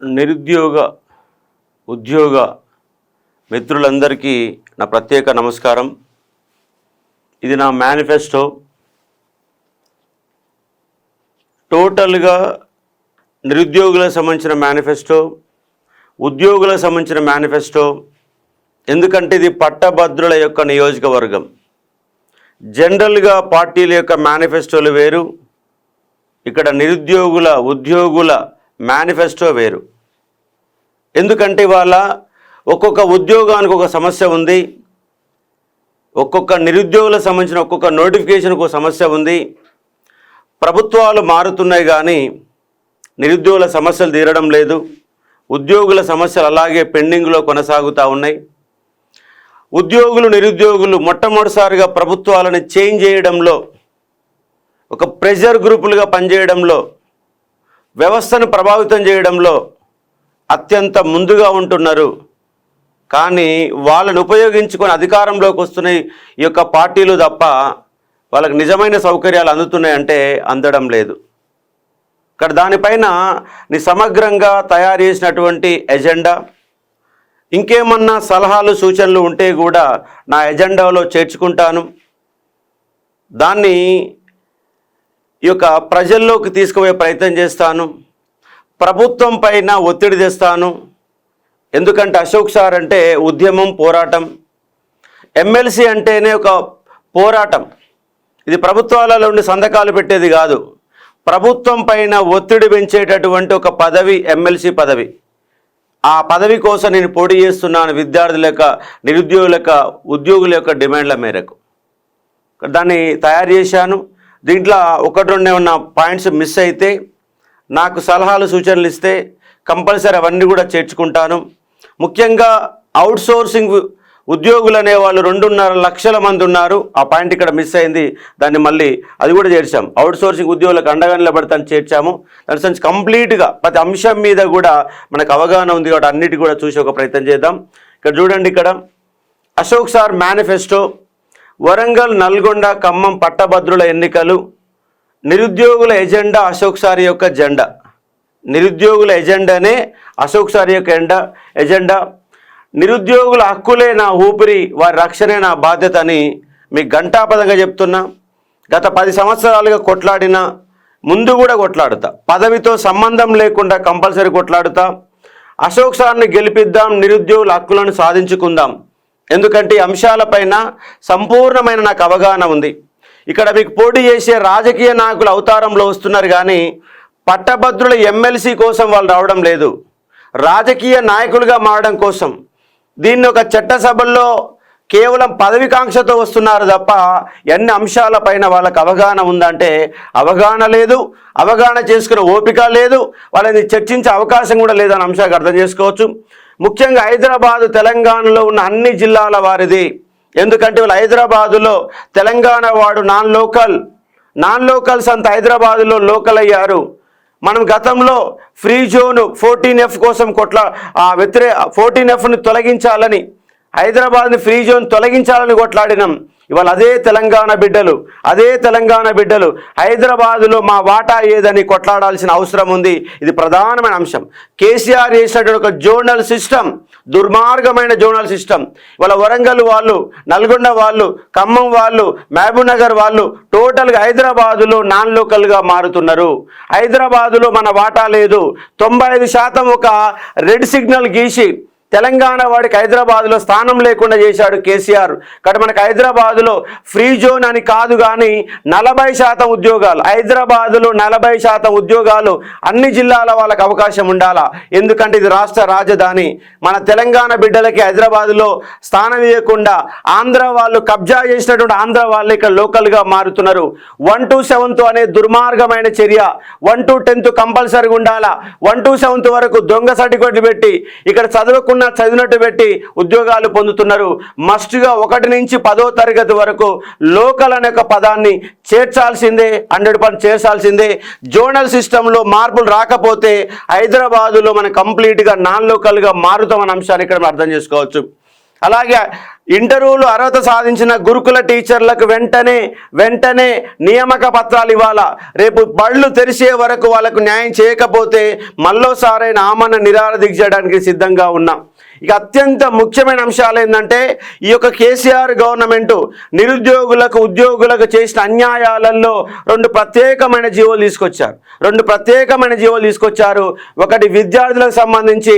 నిరుద్యోగ ఉద్యోగ మిత్రులందరికీ నా ప్రత్యేక నమస్కారం. ఇది నా మేనిఫెస్టో. టోటల్గా నిరుద్యోగులకు సంబంధించిన మేనిఫెస్టో, ఉద్యోగులకు సంబంధించిన మేనిఫెస్టో. ఎందుకంటే ఇది పట్టభద్రుల యొక్క నియోజకవర్గం. జనరల్గా పార్టీల యొక్క మేనిఫెస్టోలు వేరు, ఇక్కడ నిరుద్యోగుల ఉద్యోగుల మేనిఫెస్టో వేరు. ఎందుకంటే ఇవాళ ఒక్కొక్క ఉద్యోగానికి ఒక సమస్య ఉంది, ఒక్కొక్క నిరుద్యోగులకు సంబంధించిన ఒక్కొక్క నోటిఫికేషన్కి ఒక సమస్య ఉంది. ప్రభుత్వాలు మారుతున్నాయి కానీ నిరుద్యోగుల సమస్యలు తీరడం లేదు. ఉద్యోగుల సమస్యలు అలాగే పెండింగ్లో కొనసాగుతూ ఉన్నాయి. ఉద్యోగులు నిరుద్యోగులు మొట్టమొదటిసారిగా ప్రభుత్వాలను చేంజ్ చేయడంలో, ఒక ప్రెషర్ గ్రూపులుగా పనిచేయడంలో, వ్యవస్థను ప్రభావితం చేయడంలో అత్యంత ముందుగా ఉంటున్నారు. కానీ వాళ్ళని ఉపయోగించుకొని అధికారంలోకి వస్తున్న ఈ యొక్క పార్టీలు తప్ప వాళ్ళకి నిజమైన సౌకర్యాలు అందుతున్నాయంటే అందడం లేదు. ఇక్కడ దానిపైన సమగ్రంగా తయారు చేసినటువంటి ఎజెండా, ఇంకేమన్నా సలహాలు సూచనలు ఉంటే కూడా నా ఎజెండాలో చేర్చుకుంటాను. దాన్ని ఈ యొక్క ప్రజల్లోకి తీసుకుపోయే ప్రయత్నం చేస్తాను. ప్రభుత్వం పైన ఒత్తిడి తెస్తాను. ఎందుకంటే అశోక్ సార్ అంటే ఉద్యమం, పోరాటం. ఎమ్మెల్సీ అంటేనే ఒక పోరాటం. ఇది ప్రభుత్వాలలో ఉండి సంతకాలు పెట్టేది కాదు. ప్రభుత్వం పైన ఒత్తిడి పెంచేటటువంటి ఒక పదవి ఎమ్మెల్సీ పదవి. ఆ పదవి కోసం నేను పోటీ చేస్తున్నాను విద్యార్థుల యొక్క, నిరుద్యోగుల యొక్క, ఉద్యోగుల యొక్క డిమాండ్ల మేరకు. దాన్ని తయారు చేశాను. దీంట్లో ఒకటి రెండు ఏమన్నా పాయింట్స్ మిస్ అయితే నాకు సలహాలు సూచనలు ఇస్తే కంపల్సరీ అవన్నీ కూడా చేర్చుకుంటాను. ముఖ్యంగా అవుట్సోర్సింగ్ ఉద్యోగులు అనేవాళ్ళు 2.5 లక్షల మంది ఉన్నారు. ఆ పాయింట్ ఇక్కడ మిస్ అయింది, దాన్ని మళ్ళీ అది కూడా చేర్చాము. అవుట్సోర్సింగ్ ఉద్యోగులకు అండగా నిలబడతాను చేర్చాము. దాని సంబంధించి కంప్లీట్గా ప్రతి అంశం మీద కూడా మనకు అవగాహన ఉంది కాబట్టి అన్నిటి కూడా చూసి ఒక ప్రయత్నం చేద్దాం. ఇక్కడ చూడండి, ఇక్కడ అశోక్ సార్ మేనిఫెస్టో. వరంగల్, నల్గొండ, ఖమ్మం పట్టభద్రుల ఎన్నికలు. నిరుద్యోగుల ఎజెండా అశోక్ సార్ యొక్క జెండా. నిరుద్యోగుల ఎజెండానే అశోక్ సార్ యొక్క ఎజెండా. నిరుద్యోగుల హక్కులే నా ఊపిరి, వారి రక్షణే నా బాధ్యత అని మీకు ఘంటాపదంగా చెప్తున్నా. గత 10 సంవత్సరాలుగా కొట్లాడినా, ముందు కూడా కొట్లాడుతా. పదవితో సంబంధం లేకుండా కంపల్సరీ కొట్లాడుతా. అశోక్ సార్ని గెలిపిద్దాం, నిరుద్యోగుల హక్కులను సాధించుకుందాం. ఎందుకంటే ఈ అంశాలపైన సంపూర్ణమైన నాకు అవగాహన ఉంది. ఇక్కడ మీకు పోటీ చేసే రాజకీయ నాయకులు అవతారంలో వస్తున్నారు కానీ పట్టభద్రుల ఎమ్మెల్సీ కోసం వాళ్ళు రావడం లేదు, రాజకీయ నాయకులుగా మారడం కోసం. దీన్ని ఒక చట్టసభల్లో కేవలం పదవికాంక్షతో వస్తున్నారు తప్ప ఎన్ని అంశాలపైన వాళ్ళకి అవగాహన ఉందంటే అవగాహన లేదు. అవగాహన చేసుకునే ఓపిక లేదు, వాళ్ళని చర్చించే అవకాశం కూడా లేదన్న అంశాన్ని అర్థం చేసుకోవచ్చు. ముఖ్యంగా హైదరాబాదు, తెలంగాణలో ఉన్న అన్ని జిల్లాల వారిది. ఎందుకంటే వాళ్ళు హైదరాబాదులో తెలంగాణ వాడు నాన్ లోకల్స్ అంత హైదరాబాదులో లోకల్ అయ్యారు. మనం గతంలో ఫ్రీ జోన్ 14F కోసం 14Fని తొలగించాలని, హైదరాబాద్ని ఫ్రీ జోన్ తొలగించాలని కొట్లాడినాం. ఇవాళ అదే తెలంగాణ బిడ్డలు హైదరాబాదులో మా వాటా ఏదని కొట్లాడాల్సిన అవసరం ఉంది. ఇది ప్రధానమైన అంశం. కేసీఆర్ చేసినటువంటి ఒక జోనల్ సిస్టమ్, దుర్మార్గమైన జోనల్ సిస్టమ్. ఇవాళ వరంగల్ వాళ్ళు, నల్గొండ వాళ్ళు, ఖమ్మం వాళ్ళు, మహబూబ్ నగర్ వాళ్ళు టోటల్గా హైదరాబాదులో నాన్ లోకల్గా మారుతున్నారు. హైదరాబాదులో మన వాటా లేదు. 95% ఒక రెడ్ సిగ్నల్ గీసి తెలంగాణ వాడికి హైదరాబాదులో స్థానం లేకుండా చేశాడు కేసీఆర్. కాబట్టి మనకు హైదరాబాదులో ఫ్రీ జోన్ అని కాదు కానీ 40% ఉద్యోగాలు, హైదరాబాదులో 40% ఉద్యోగాలు అన్ని జిల్లాల వాళ్ళకి అవకాశం ఉండాలా. ఎందుకంటే ఇది రాష్ట్ర రాజధాని. మన తెలంగాణ బిడ్డలకి హైదరాబాదులో స్థానం ఇవ్వకుండా ఆంధ్ర వాళ్ళు కబ్జా చేసినటువంటి ఆంధ్ర వాళ్ళు ఇక్కడ లోకల్గా మారుతున్నారు. 1 to 7th అనే దుర్మార్గమైన చర్య. 1 to 10th కంపల్సరీగా ఉండాలా. 1 to 7th వరకు దొంగ సర్టిఫికెట్లు పెట్టి ఇక్కడ చదివినట్టు పెట్టి ఉద్యోగాలు పొందుతున్నారు. మస్ట్గా 1 నుంచి 10వ తరగతి వరకు లోకల్ అనే ఒక పదాన్ని చేర్చాల్సిందే, 100% చేర్చాల్సిందే. జోనల్ సిస్టంలో మార్పులు రాకపోతే హైదరాబాదులో మనం కంప్లీట్గా నాన్ లోకల్గా మారుతామన్న అంశాన్ని ఇక్కడ మనం అర్థం చేసుకోవచ్చు. అలాగే ఇంటర్వ్యూలు అర్హత సాధించిన గురుకుల టీచర్లకు వెంటనే నియామక పత్రాలు ఇవ్వాలా. రేపు బళ్ళు తెరిచే వరకు వాళ్ళకు న్యాయం చేయకపోతే మళ్ళోసారైన ఆమరణ నిరాహార దీక్ష చేయడానికి సిద్ధంగా ఉన్నాం. ఇక అత్యంత ముఖ్యమైన అంశాలు ఏంటంటే ఈ యొక్క కేసీఆర్ గవర్నమెంట్ నిరుద్యోగులకు ఉద్యోగులకు చేసిన అన్యాయాలలో రెండు ప్రత్యేకమైన జీవోలు తీసుకొచ్చారు. ఒకటి విద్యార్థులకు సంబంధించి,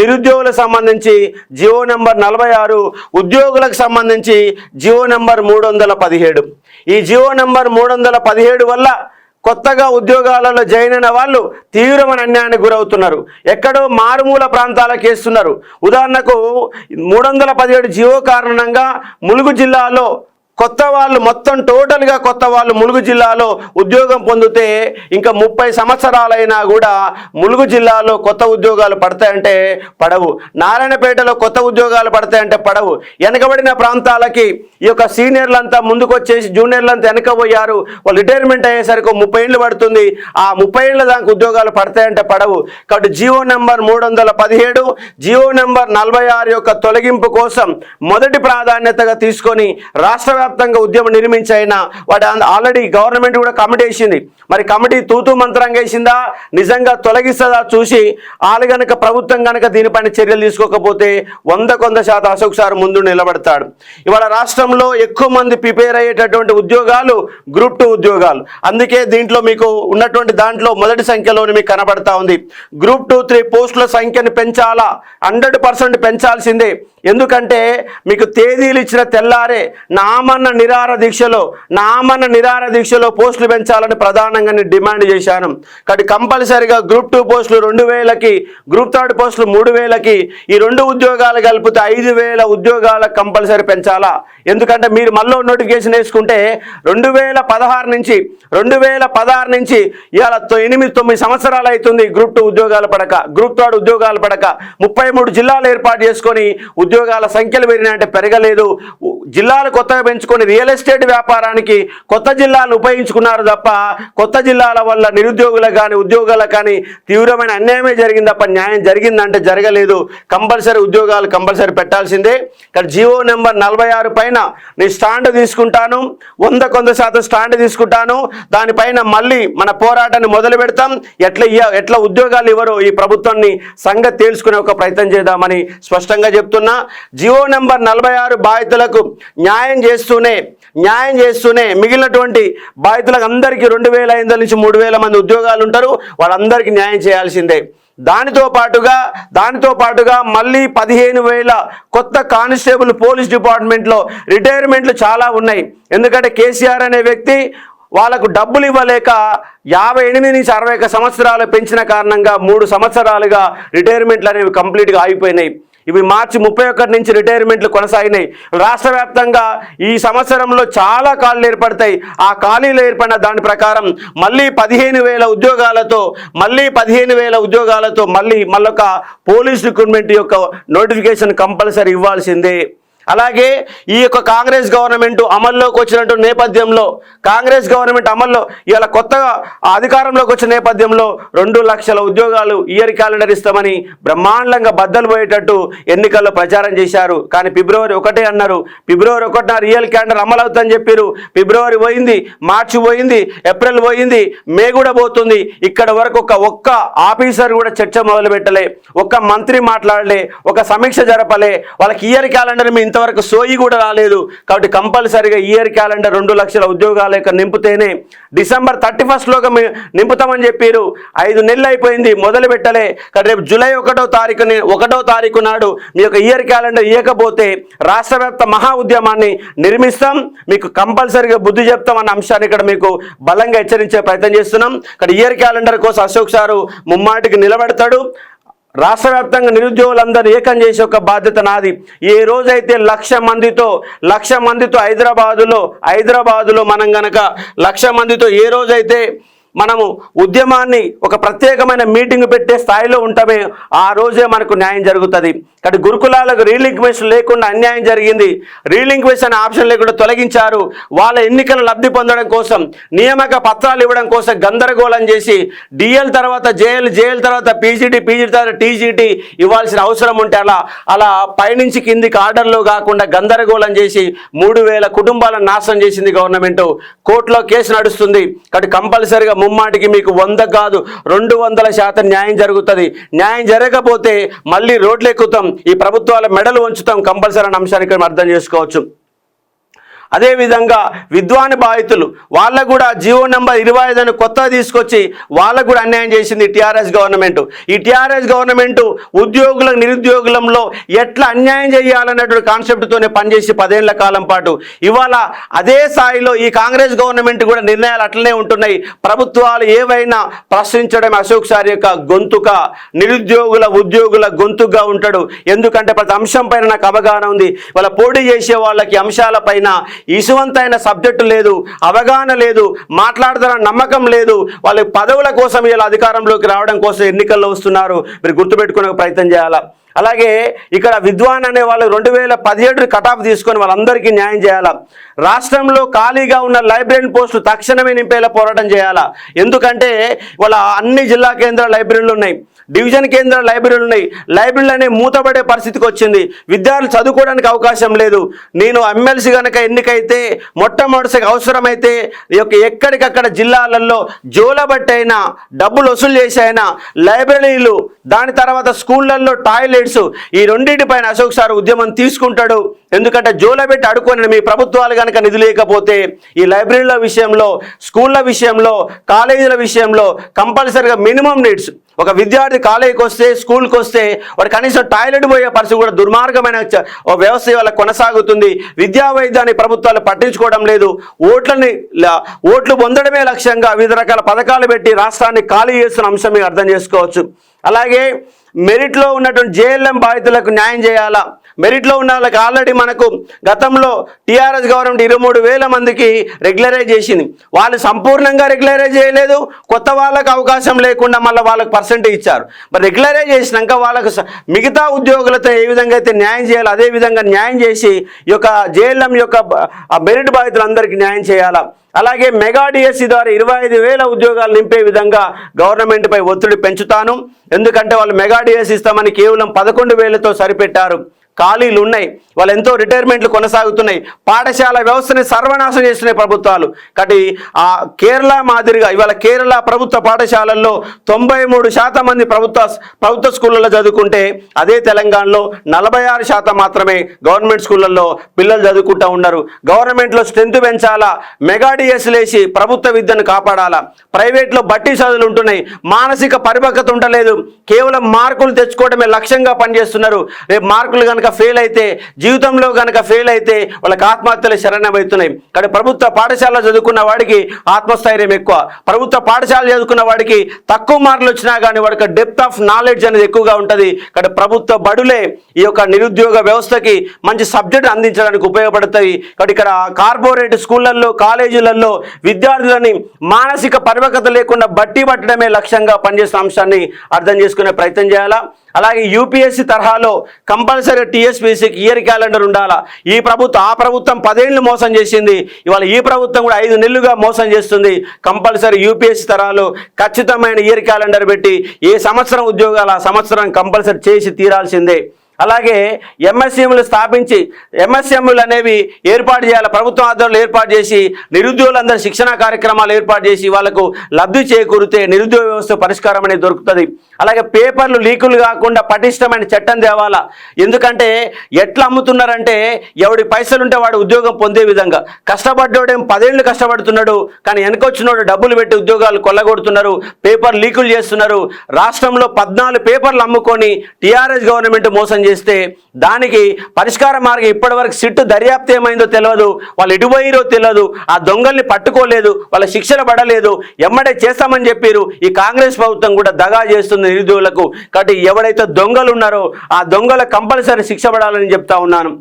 నిరుద్యోగులకు సంబంధించి జీవో నెంబర్ 46, ఉద్యోగులకు సంబంధించి జీవో నెంబర్ 317. ఈ జీవో నెంబర్ 317 వల్ల కొత్తగా ఉద్యోగాలలో జాయిన్ అయిన వాళ్ళు తీవ్రమైన అన్యాయానికి గురవుతున్నారు. ఎక్కడో మారుమూల ప్రాంతాలకు వేస్తున్నారు. ఉదాహరణకు 317 జీవో కారణంగా ములుగు జిల్లాలో టోటల్గా కొత్త వాళ్ళు ములుగు జిల్లాలో ఉద్యోగం పొందితే ఇంకా 30 సంవత్సరాలైనా కూడా ములుగు జిల్లాలో కొత్త ఉద్యోగాలు పడతాయంటే పడవు. నారాయణపేటలో కొత్త ఉద్యోగాలు పడతాయంటే పడవు. వెనకబడిన ప్రాంతాలకి ఈ యొక్క సీనియర్లంతా ముందుకు వచ్చేసి జూనియర్లంతా వెనకపోయారు. వాళ్ళు రిటైర్మెంట్ అయ్యేసరికి 30 ఏళ్ళు పడుతుంది. ఆ 30 ఏళ్ళ దాకా ఉద్యోగాలు పడతాయంటే పడవు. కాబట్టి జీవో నెంబర్ 317, జీవో నెంబర్ 46 యొక్క తొలగింపు కోసం మొదటి ప్రాధాన్యతగా తీసుకొని రాష్ట్ర వ్యాప్తంగా ఉద్యమం నిర్మించైనా వాటి ఆల్రెడీ గవర్నమెంట్ కూడా కమిటీ వేసింది. మరి కమిటీ తూతూ మంత్రంగా వేసిందా, నిజంగా తొలగిస్తుందా చూసి వాళ్ళు కనుక ప్రభుత్వం కనుక దీనిపైన చర్యలు తీసుకోకపోతే 100% అశోక్ సార్ ముందు నిలబడతాడు. ఇవాళ రాష్ట్రంలో ఎక్కువ మంది ప్రిపేర్ అయ్యేటటువంటి ఉద్యోగాలు గ్రూప్ 2 ఉద్యోగాలు. అందుకే దీంట్లో మీకు ఉన్నటువంటి దాంట్లో మొదటి సంఖ్యలోనే మీకు కనబడతా ఉంది. గ్రూప్ 2, 3 పోస్టుల సంఖ్యను పెంచాలా, 100% పెంచాల్సిందే. ఎందుకంటే మీకు తేదీలు ఇచ్చిన తెల్లారే నామన్న నిరాహార దీక్షలో పోస్టులు పెంచాలని ప్రధానంగా నేను డిమాండ్ చేశాను. కాబట్టి కంపల్సరిగా గ్రూప్ 2 పోస్టులు 2000కి, గ్రూప్ 3 పోస్టులు 3000కి, ఈ 2 ఉద్యోగాలు కలిపితే 5000 ఉద్యోగాలకు కంపల్సరీ పెంచాలా. ఎందుకంటే మీరు మళ్ళీ నోటిఫికేషన్ వేసుకుంటే 2016 నుంచి ఇవాళ 8-9 సంవత్సరాలు అవుతుంది గ్రూప్ 2 ఉద్యోగాలు పడక, గ్రూప్ 3 ఉద్యోగాలు పడక. 33 జిల్లాలు ఏర్పాటు చేసుకొని ఉద్యోగాల సంఖ్యలు పెరిగినాయంటే పెరగలేదు. జిల్లాలు కొత్తగా పెంచుకొని రియల్ ఎస్టేట్ వ్యాపారానికి కొత్త జిల్లాలు ఉపయోగించుకున్నారు తప్ప కొత్త జిల్లాల వల్ల నిరుద్యోగులకు కానీ ఉద్యోగాలకు కానీ తీవ్రమైన అన్యాయమే జరిగింది తప్ప న్యాయం జరిగిందంటే జరగలేదు. కంపల్సరీ ఉద్యోగాలు కంపల్సరీ పెట్టాల్సిందే. ఇక్కడ జీవో నెంబర్ 46 పైన నేను స్టాండ్ తీసుకుంటాను, 100% స్టాండ్ తీసుకుంటాను. దానిపైన మళ్ళీ మన పోరాటాన్ని మొదలు పెడతాం. ఎట్లా ఉద్యోగాలు ఇవ్వరో ఈ ప్రభుత్వాన్ని సంగతి తేల్చుకునే ఒక ప్రయత్నం చేద్దామని స్పష్టంగా చెప్తున్నా. జీవో నెంబర్ 46 బాధితులకు న్యాయం చేస్తూనే మిగిలినటువంటి బాధితులకు అందరికీ 2500 నుంచి 3000 మంది ఉద్యోగాలు ఉంటారు. వాళ్ళందరికీ న్యాయం చేయాల్సిందే. దానితో పాటుగా మళ్ళీ 15000 కొత్త కానిస్టేబుల్ పోలీస్ డిపార్ట్మెంట్లో రిటైర్మెంట్లు చాలా ఉన్నాయి. ఎందుకంటే కేసీఆర్ అనే వ్యక్తి వాళ్ళకు డబ్బులు ఇవ్వలేక 58 నుంచి 61 సంవత్సరాలు పెంచిన కారణంగా 3 సంవత్సరాలుగా రిటైర్మెంట్లు అనేవి కంప్లీట్గా ఆగిపోయినాయి. ఇవి మార్చి 31 నుంచి రిటైర్మెంట్లు కొనసాగినాయి. రాష్ట్ర వ్యాప్తంగా ఈ సంవత్సరంలో చాలా ఖాళీలు ఏర్పడతాయి. ఆ ఖాళీలు ఏర్పడిన దాని ప్రకారం మళ్ళీ 15000 ఉద్యోగాలతో మళ్ళొక పోలీస్ రిక్రూట్మెంట్ యొక్క నోటిఫికేషన్ కంపల్సరీ ఇవ్వాల్సిందే. అలాగే ఈ యొక్క కాంగ్రెస్ గవర్నమెంట్ అమల్లోకి వచ్చినట్టు నేపథ్యంలో ఇవాళ కొత్తగా అధికారంలోకి వచ్చిన నేపథ్యంలో 2 లక్షల ఉద్యోగాలు ఇయర్ క్యాలెండర్ ఇస్తామని బ్రహ్మాండంగా బద్దలు పోయేటట్టు ఎన్నికల్లో ప్రచారం చేశారు. కానీ ఫిబ్రవరి 1 అన్నారు. ఫిబ్రవరి 1న రియల్ క్యాలెండర్ అమలు అవుతుందని చెప్పారు. ఫిబ్రవరి పోయింది, మార్చి పోయింది, ఏప్రిల్ పోయింది, మే కూడా పోతుంది. ఇక్కడ వరకు ఒక్క ఆఫీసర్ కూడా చర్చ మొదలు పెట్టలే, ఒక్క మంత్రి మాట్లాడలే, ఒక సమీక్ష జరపలే. వాళ్ళకి ఇయర్ క్యాలెండర్ మీ ఇంతవరకు సోయి కూడా రాలేదు. కాబట్టి కంపల్సరీగా ఇయర్ క్యాలెండర్ 2 లక్షల ఉద్యోగాల యొక్క నింపితేనే డిసెంబర్ 31లోగా నింపుతామని చెప్పారు. 5 నెలలు అయిపోయింది, మొదలు పెట్టలే. రేపు జూలై 1వ తారీఖు నాడు మీ యొక్క ఇయర్ క్యాలెండర్ ఇవ్వకపోతే రాష్ట్ర వ్యాప్త మహా ఉద్యమాన్ని నిర్మిస్తాం, మీకు కంపల్సరీగా బుద్ధి చెప్తామన్న అంశాన్ని ఇక్కడ మీకు బలంగా హెచ్చరించే ప్రయత్నం చేస్తున్నాం. ఇక్కడ ఇయర్ క్యాలెండర్ కోసం అశోక్ సారు ముమ్మాటికి నిలబెడతాడు. రాష్ట్ర వ్యాప్తంగా నిరుద్యోగులందరూ ఏకం చేసే ఒక బాధ్యత నాది. ఏ రోజైతే 1,00,000 మందితో హైదరాబాదులో మనం గనక 1,00,000 మందితో ఏ రోజైతే మనము ఉద్యమాన్ని ఒక ప్రత్యేకమైన మీటింగ్ పెట్టే స్థాయిలో ఉంటామే ఆ రోజే మనకు న్యాయం జరుగుతుంది. కాబట్టి గురుకులాలకు రీలింక్వేషన్ లేకుండా అన్యాయం జరిగింది. రీలింక్వేషన్ అనే ఆప్షన్ లేకుండా తొలగించారు. వాళ్ళ ఎన్నికల లబ్ధి పొందడం కోసం, నియామక పత్రాలు ఇవ్వడం కోసం గందరగోళం చేసి డిఎల్ తర్వాత జేఎల్, జేఎల్ తర్వాత పీజీటీ, పీజీటీ తర్వాత టీజీటీ ఇవ్వాల్సిన అవసరం ఉంటే అలా పైనుంచి కిందికి ఆర్డర్లో కాకుండా గందరగోళం చేసి 3,000 కుటుంబాలను నాశనం చేసింది గవర్నమెంట్. కోర్టులో కేసు నడుస్తుంది. కాబట్టి కంపల్సరిగా ముమ్మాటికి మీకు 100 కాదు 200% న్యాయం జరుగుతుంది. న్యాయం జరగకపోతే మళ్ళీ రోడ్లు ఎక్కుతాం, ఈ ప్రభుత్వాల మెడలు ఉంచుతాం కంపల్సరీ అనే అంశాన్ని ఇక్కడ అర్థం చేసుకోవచ్చు. అదేవిధంగా విద్వాన్ బాధితులు వాళ్ళకు కూడా జీవో నెంబర్ 25 కొత్తగా తీసుకొచ్చి వాళ్ళకు కూడా అన్యాయం చేసింది టీఆర్ఎస్ గవర్నమెంట్. ఈ టీఆర్ఎస్ గవర్నమెంట్ ఉద్యోగులకు నిరుద్యోగులంలో ఎట్లా అన్యాయం చేయాలన్నటువంటి కాన్సెప్ట్తోనే పనిచేసి 10 ఏళ్ల కాలం పాటు ఇవాళ అదే స్థాయిలో ఈ కాంగ్రెస్ గవర్నమెంట్ కూడా నిర్ణయాలు అట్లనే ఉంటున్నాయి. ప్రభుత్వాలు ఏవైనా ప్రశ్నించడం అశోక్ సార్ యొక్క గొంతుక, నిరుద్యోగుల ఉద్యోగుల గొంతుగా ఉంటాడు. ఎందుకంటే ప్రతి అంశం పైన నాకు అవగాహన ఉంది. వాళ్ళ పోటీ చేసే వాళ్ళకి అంశాలపైన ఇసువంతైన సబ్జెక్టు లేదు, అవగాహన లేదు, మాట్లాడతారన్న నమ్మకం లేదు. వాళ్ళ పదవుల కోసం ఇలా అధికారంలోకి రావడం కోసం ఎన్నికల్లో వస్తున్నారు. మీరు గుర్తుపెట్టుకునే ప్రయత్నం చేయాలా. అలాగే ఇక్కడ విద్వాన్ అనే వాళ్ళు 2017 కటాఫ్ తీసుకొని వాళ్ళందరికీ న్యాయం చేయాలా. రాష్ట్రంలో ఖాళీగా ఉన్న లైబ్రరీ పోస్టులు తక్షణమే నింపేలా పోరాటం చేయాలా. ఎందుకంటే వాళ్ళ అన్ని జిల్లా కేంద్ర లైబ్రరీలు ఉన్నాయి, డివిజన్ కేంద్ర లైబ్రరీలు ఉన్నాయి. లైబ్రరీలు అనే మూతపడే పరిస్థితికి వచ్చింది. విద్యార్థులు చదువుకోవడానికి అవకాశం లేదు. నేను ఎమ్మెల్సీ కనుక ఎన్నికైతే మొట్టమొదటిసారి అవసరమైతే ఎక్కడికక్కడ జిల్లాలలో జోలబట్టి అయినా డబ్బులు వసూలు చేసి అయినా లైబ్రరీలు, దాని తర్వాత స్కూళ్ళల్లో టాయిలెట్స్, ఈ రెండింటిపైన అశోక్ సార్ ఉద్యమం తీసుకుంటాడు. ఎందుకంటే జోలబెట్టి అడుకొని మీ ప్రభుత్వాలు కనుక నిధులు లేకపోతే ఈ లైబ్రరీల విషయంలో, స్కూళ్ళ విషయంలో, కాలేజీల విషయంలో కంపల్సరీగా మినిమం నీడ్స్. ఒక విద్యార్థి కాలేజీకి వస్తే, స్కూల్కి వస్తే వాడు కనీసం టాయిలెట్ పోయే పరిస్థితి కూడా దుర్మార్గమైన వ్యవస్థ వల్ల కొనసాగుతుంది. విద్యా వైద్యాన్ని ప్రభుత్వాలు పట్టించుకోవడం లేదు. ఓట్లు పొందడమే లక్ష్యంగా వివిధ రకాల పథకాలు పెట్టి రాష్ట్రాన్ని ఖాళీ చేస్తున్న అంశం మీరు అర్థం చేసుకోవచ్చు. అలాగే మెరిట్లో ఉన్నటువంటి జేఎల్ఎం బాధితులకు న్యాయం చేయాలా. మెరిట్లో ఉన్న వాళ్ళకి ఆల్రెడీ మనకు గతంలో టీఆర్ఎస్ గవర్నమెంట్ 23,000 మందికి రెగ్యులరైజ్ చేసింది. వాళ్ళు సంపూర్ణంగా రెగ్యులరైజ్ చేయలేదు, కొత్త వాళ్ళకు అవకాశం లేకుండా మళ్ళీ వాళ్ళకు పర్సెంటేజ్ ఇచ్చారు. మరి రెగ్యులరైజ్ చేసినాక వాళ్ళకు మిగతా ఉద్యోగులతో ఏ విధంగా అయితే న్యాయం చేయాలో అదే విధంగా న్యాయం చేసి ఈ యొక్క జేఎల్ఎం యొక్క మెరిట్ బాధితులందరికీ న్యాయం చేయాలా. అలాగే మెగా డిఎస్సి ద్వారా 25,000 ఉద్యోగాలు నింపే విధంగా గవర్నమెంట్పై ఒత్తిడి పెంచుతాను. ఎందుకంటే వాళ్ళు మెగా డిఎస్సి ఇస్తామని కేవలం 11,000తో సరిపెట్టారు. ఖాళీలు ఉన్నాయి, వాళ్ళు ఎంతో రిటైర్మెంట్లు కొనసాగుతున్నాయి. పాఠశాల వ్యవస్థని సర్వనాశనం చేస్తున్నాయి ప్రభుత్వాలు. కాబట్టి ఆ కేరళ మాదిరిగా ఇవాళ కేరళ ప్రభుత్వ పాఠశాలల్లో 93% మంది ప్రభుత్వ స్కూళ్ళల్లో చదువుకుంటే అదే తెలంగాణలో 46% మాత్రమే గవర్నమెంట్ స్కూళ్ళల్లో పిల్లలు చదువుకుంటూ ఉన్నారు. గవర్నమెంట్లో స్ట్రెంత్ పెంచాలా, మెగా డిఎస్సీలు వేసి ప్రభుత్వ విద్యను కాపాడాలా. ప్రైవేట్లో బట్టి చదువులు ఉంటున్నాయి, మానసిక పరిపక్వత ఉండలేదు, కేవలం మార్కులు తెచ్చుకోవడమే లక్ష్యంగా పనిచేస్తున్నారు. రేపు మార్కులు కనుక ఫెయిల్ అయితే, జీవితంలో కనుక ఫెయిల్ అయితే వాళ్ళకి ఆత్మహత్యలు శరణమవుతున్నాయి. కానీ ప్రభుత్వ పాఠశాలలో చదువుకున్న వాడికి ఆత్మస్థైర్యం ఎక్కువ, ప్రభుత్వ పాఠశాల చదువుకున్న వాడికి తక్కువ మార్కులు వచ్చినా కానీ వాడికి డెప్త్ ఆఫ్ నాలెడ్జ్ అనేది ఎక్కువగా ఉంటుంది. కానీ ప్రభుత్వ బడులే ఈ యొక్క నిరుద్యోగ వ్యవస్థకి మంచి సబ్జెక్ట్ అందించడానికి ఉపయోగపడతాయి. కాబట్టి ఇక్కడ కార్పొరేట్ స్కూళ్ళల్లో, కాలేజీలలో విద్యార్థులని మానసిక పరిపక్వత లేకుండా బట్టి పట్టడమే లక్ష్యంగా పనిచేస్తున్న అంశాన్ని అర్థం చేసుకునే ప్రయత్నం చేయాలా. అలాగే యూపీఎస్సీ తరహాలో కంపల్సరీ టీఎస్పీసీకి ఇయర్ క్యాలెండర్ ఉండాలా. ఆ ప్రభుత్వం 10 ఏళ్ళు మోసం చేసింది, ఇవాళ ఈ ప్రభుత్వం కూడా 5 నెలలుగా మోసం చేస్తుంది. కంపల్సరీ యూపీఎస్సీ తరహాలో ఖచ్చితమైన ఇయర్ క్యాలెండర్ పెట్టి ఏ సంవత్సరం ఉద్యోగాలు ఆ సంవత్సరం కంపల్సరీ చేసి తీరాల్సిందే. అలాగే ఎంఎస్ఎంలు స్థాపించి ఎంఎస్ఎంలు అనేవి ఏర్పాటు చేయాలి. ప్రభుత్వం ఆధ్వర్యంలో ఏర్పాటు చేసి నిరుద్యోగులందరూ శిక్షణ కార్యక్రమాలు ఏర్పాటు చేసి వాళ్ళకు లబ్ధి చేకూరితే నిరుద్యోగ వ్యవస్థ పరిష్కారం అనేది దొరుకుతుంది. అలాగే పేపర్లు లీకులు కాకుండా పటిష్టమైన చట్టం తేవాలా. ఎందుకంటే ఎట్లా అమ్ముతున్నారంటే ఎవడి పైసలు ఉంటే వాడు ఉద్యోగం పొందే విధంగా, కష్టపడ్డోడేం 10 ఏళ్ళు కష్టపడుతున్నాడు కానీ వెనకొచ్చినోడు డబ్బులు పెట్టి ఉద్యోగాలు కొల్లగొడుతున్నారు, పేపర్ లీకులు చేస్తున్నారు. రాష్ట్రంలో 14 పేపర్లు అమ్ముకొని టీఆర్ఎస్ గవర్నమెంట్ మోసం చేస్తే దానికి పరిష్కార మార్గం ఇప్పటివరకు సిట్టు దర్యాప్తు ఏమైందో తెలియదు, వాళ్ళు ఎటుపోయిరో తెలియదు, ఆ దొంగల్ని పట్టుకోలేదు, వాళ్ళ శిక్షణ పడలేదు, ఎమ్మడే చేస్తామని చెప్పారు. ఈ కాంగ్రెస్ ప్రభుత్వం కూడా దగా చేస్తుంది నిరుద్యోగులకు. కాబట్టి ఎవడైతే దొంగలు ఉన్నారో ఆ దొంగల కంపల్సరీ శిక్ష పడాలని చెప్తా ఉన్నాను.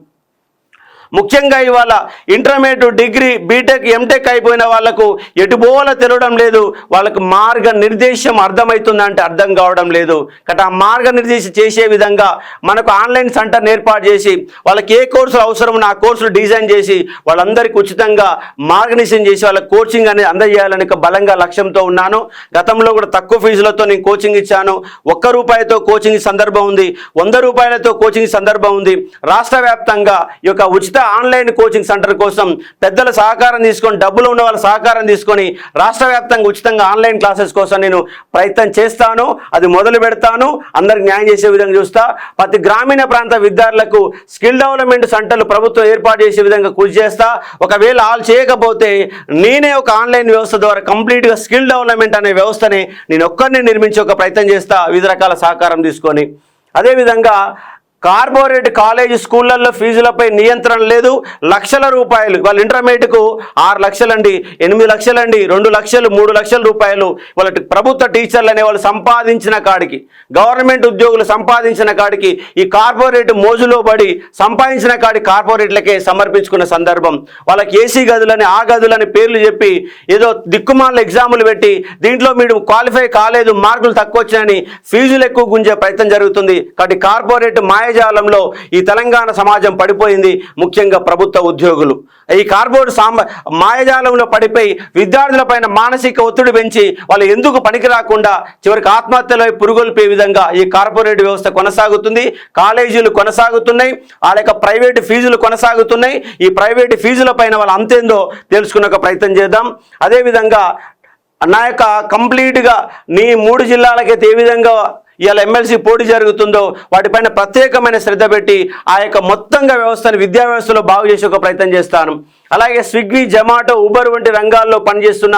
ముఖ్యంగా ఇవాళ ఇంటర్మీడియట్, డిగ్రీ, బీటెక్, ఎంటెక్ అయిపోయిన వాళ్ళకు ఎటుపోవాలో తెలియడం లేదు. వాళ్ళకు మార్గనిర్దేశం అర్థమవుతుందంటే అర్థం కావడం లేదు. కాబట్టి ఆ మార్గనిర్దేశం చేసే విధంగా మనకు ఆన్లైన్ సెంటర్ని ఏర్పాటు చేసి వాళ్ళకి ఏ కోర్సులు అవసరమో ఆ కోర్సులు డిజైన్ చేసి వాళ్ళందరికీ ఉచితంగా మార్గనిర్దేశం చేసి వాళ్ళ కోచింగ్ అనేది అందజేయాలని బలంగా లక్ష్యంతో ఉన్నాను. గతంలో కూడా తక్కువ ఫీజులతో నేను కోచింగ్ ఇచ్చాను. ₹1 కోచింగ్ సందర్భం ఉంది, ₹100 కోచింగ్ సందర్భం ఉంది. రాష్ట్ర వ్యాప్తంగా ఈ యొక్క ఉచిత ఆన్లైన్ కోచింగ్ సెంటర్ కోసం పెద్దల సహకారం తీసుకొని, డబ్బులు ఉన్న వాళ్ళ సహకారం తీసుకొని రాష్ట్ర వ్యాప్తంగా ఉచితంగా ఆన్లైన్ క్లాసెస్ కోసం నేను ప్రయత్నం చేస్తాను. అది మొదలు పెడతాను. అందరికి న్యాయం చేసే విధంగా చూస్తా. ప్రతి గ్రామీణ ప్రాంత విద్యార్థులకు స్కిల్ డెవలప్మెంట్ సెంటర్లు ప్రభుత్వం ఏర్పాటు చేసే విధంగా కృషి చేస్తా. ఒకవేళ వాళ్ళు చేయకపోతే నేనే ఒక ఆన్లైన్ వ్యవస్థ ద్వారా కంప్లీట్గా స్కిల్ డెవలప్మెంట్ అనే వ్యవస్థని నేను ఒక్కరిని నిర్మించి ఒక ప్రయత్నం చేస్తా, వివిధ రకాల సహకారం తీసుకొని. అదేవిధంగా కార్పొరేట్ కాలేజీ స్కూళ్ళల్లో ఫీజులపై నియంత్రణ లేదు. లక్షల రూపాయలు, వాళ్ళ ఇంటర్మీడియట్కు 6 లక్షలండి, 8 లక్షలండి, 2 లక్షలు, 3 లక్షల రూపాయలు వాళ్ళ ప్రభుత్వ టీచర్లు అనే వాళ్ళు సంపాదించిన కాడికి, గవర్నమెంట్ ఉద్యోగులు సంపాదించిన కాడికి ఈ కార్పొరేట్ మోజులో పడి సంపాదించిన కాడికి కార్పొరేట్లకే సమర్పించుకున్న సందర్భం. వాళ్ళకి ఏసీ గదులని, ఆ గదులని పేర్లు చెప్పి ఏదో దిక్కుమాల ఎగ్జాములు పెట్టి దీంట్లో మీరు క్వాలిఫై కాలేదు, మార్కులు తక్కువ వచ్చాయని ఫీజులు ఎక్కువ గుంజే ప్రయత్నం జరుగుతుంది. కాబట్టి కార్పొరేట్ మాయాజాలంలో ఈ తెలంగాణ సమాజం పడిపోయింది. ముఖ్యంగా ప్రభుత్వ ఉద్యోగులు ఈ కార్పొరేట్ మాయాజాలంలో పడిపోయి విద్యార్థులపైన మానసిక ఒత్తిడి పెంచి వాళ్ళు ఎందుకు పనికి రాకుండా చివరికి ఆత్మహత్యలపై పురుగొల్పే విధంగా ఈ కార్పొరేట్ వ్యవస్థ కొనసాగుతుంది. కాలేజీలు కొనసాగుతున్నాయి, వాళ్ళ యొక్క ప్రైవేటు ఫీజులు కొనసాగుతున్నాయి. ఈ ప్రైవేటు ఫీజుల పైన వాళ్ళు అంతేందో తెలుసుకునే ఒక ప్రయత్నం చేద్దాం. అదేవిధంగా నా యొక్క కంప్లీట్గా నీ 3 జిల్లాలకైతే ఏ విధంగా ఇవాళ ఎమ్మెల్సీ పోటీ జరుగుతుందో వాటిపైన ప్రత్యేకమైన శ్రద్ధ పెట్టి ఆ యొక్క మొత్తంగా వ్యవస్థను, విద్యా వ్యవస్థలో బాగు చేసే ఒక ప్రయత్నం చేస్తాను. అలాగే స్విగ్గీ, జొమాటో, ఊబర్ వంటి రంగాల్లో పనిచేస్తున్న